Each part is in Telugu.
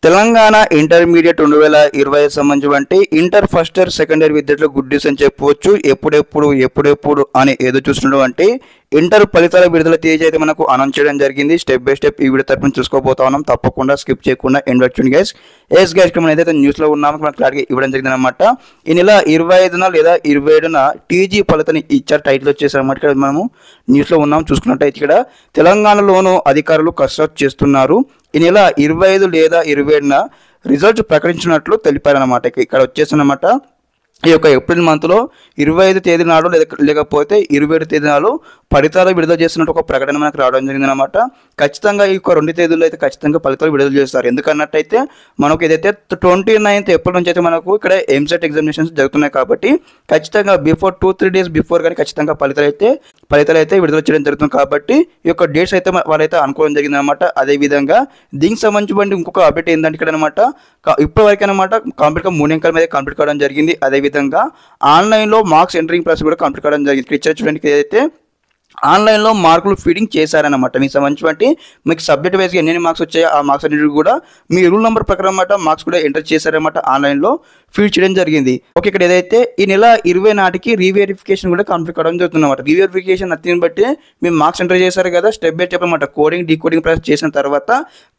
తెలంగాణ ఇంటర్మీడియట్ 2020 సంబంధించి inter first year second year విద్యార్థులకు గుడ్ న్యూస్ అని చెప్పవచ్చు. ఎప్పుడెప్పుడు అని ఏదో చూస్తున్నటువంటి ఇంటర్ ఫలితాల విడుదల తేదీ అయితే మనకు అనౌన్స్ చేయడం జరిగింది. స్టెప్ బై స్టెప్ ఈ వీడియో తరపున చూసుకోబోతా ఉన్నాం. తప్పకుండా స్కిప్ చేయకుండా ఎండ్ వరకు చూడండి గైస్. గైస్ మనం ఏదైతే న్యూస్లో ఉన్నామో మనకు క్లారిటీ ఇవ్వడం జరిగింది అనమాట. ఈ నెల 25న లేదా 27న టీజీ ఫలితాన్ని ఇచ్చారు. టైటిల్ వచ్చేసన్నమాట. ఇక్కడ మనము న్యూస్లో ఉన్నాం. చూసుకున్నట్టయితే ఇక్కడ తెలంగాణలోనూ అధికారులు కసరత్తు చేస్తున్నారు. ఈ నెల 25 లేదా 27న రిజల్ట్స్ ప్రకటించినట్లు తెలిపారనమాట. ఇక్కడ వచ్చేసన్నమాట ఈ యొక్క ఏప్రిల్ మంత్లో 25 తేదీ నాడు లేకపోతే 27 తేదీ నాడు ఫలితాలు విడుదల చేస్తున్నట్టు ఒక ప్రకటన మనకు రావడం జరిగిందనమాట. ఖచ్చితంగా ఈ యొక్క 2 తేదీల్లో అయితే ఖచ్చితంగా ఫలితాలు విడుదల చేస్తారు. ఎందుకన్నట్టయితే మనకు ఏదైతే 29th ఏప్రిల్ నుంచి అయితే మనకు ఇక్కడ ఎంసెట్ ఎగ్జామినేషన్స్ జరుగుతున్నాయి కాబట్టి ఖచ్చితంగా బిఫోర్ 2-3 డేస్ బిఫోర్ కానీ ఖచ్చితంగా ఫలితాలు అయితే విడుదల చేయడం జరుగుతుంది. కాబట్టి ఈ యొక్క డేట్స్ అయితే వాళ్ళైతే అనుకోవడం జరిగిందనమాట. అదేవిధంగా దీనికి సంబంధించి ఇంకొక అప్డేట్ ఏంటంటే ఇక్కడ అనమాట ఇప్పటివరకు అనమాట కంప్లీట్గా 3 అంకెల మీద కంప్లీట్ కావడం జరిగింది. అదేవిధంగా ఆన్లైన్లో మార్క్స్ ఎంట్రింగ్ ప్రాసెస్ కూడా కంప్లీట్ కావడం జరిగింది. ఇక్కడ ఇచ్చారు చూడండి. ఏదైతే ఆన్లైన్లో మార్కులు ఫీడింగ్ చేశారనమాట. మీకు సంబంధించి మీకు సబ్జెక్ట్ వైజ్గా ఎన్ని మార్క్స్ వచ్చాయో ఆ మార్క్స్ అన్నిటి కూడా మీ రూల్ నెంబర్ ప్రకారం అన్నమాట మార్క్స్ కూడా ఎంటర్ చేశారనమాట. ఆన్లైన్లో ఫీడ్ చేయడం జరిగింది. ఓకే, ఇక్కడ ఏదైతే ఈ నెల 20 నాటికి రీవెరిఫికేషన్ కూడా కంప్లీట్ కావడం జరుగుతుంది అనమాట. రీవెరిఫికేషన్ నచ్చిని బట్టి మీరు మార్క్స్ ఎంటర్ చేశారు కదా, స్టెప్ బై స్టెప్ అనమాట కోడింగ్ డీకోడింగ్ ప్రాసెస్ చేసిన తర్వాత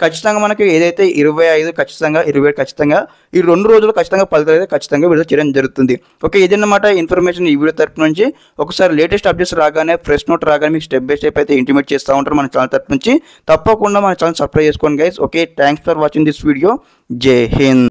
ఖచ్చితంగా మనకి ఏదైతే 25 ఖచ్చితంగా 27 ఖచ్చితంగా ఈ 2 రోజులు ఖచ్చితంగా ఫలితాలు అయితే ఖచ్చితంగా విడుదల చేయడం జరుగుతుంది. ఓకే, ఇదన్నమాట ఇన్ఫర్మేషన్ ఈ వీడియో తరపు నుంచి. ఒకసారి లేటెస్ట్ అప్డేట్స్ రాగానే ఫ్రెష్ నోట్ రాగానే మీకు స్టెప్ బై స్టెప్ అయితే ఇంటిమేట్ చేస్తూ ఉంటారు మన ఛానల్ తరపు నుంచి. తప్పకుండా మన ఛానల్ సబ్స్క్రైబ్ చేసుకోండి guys. Okay, thanks for watching this video. జై హింద్.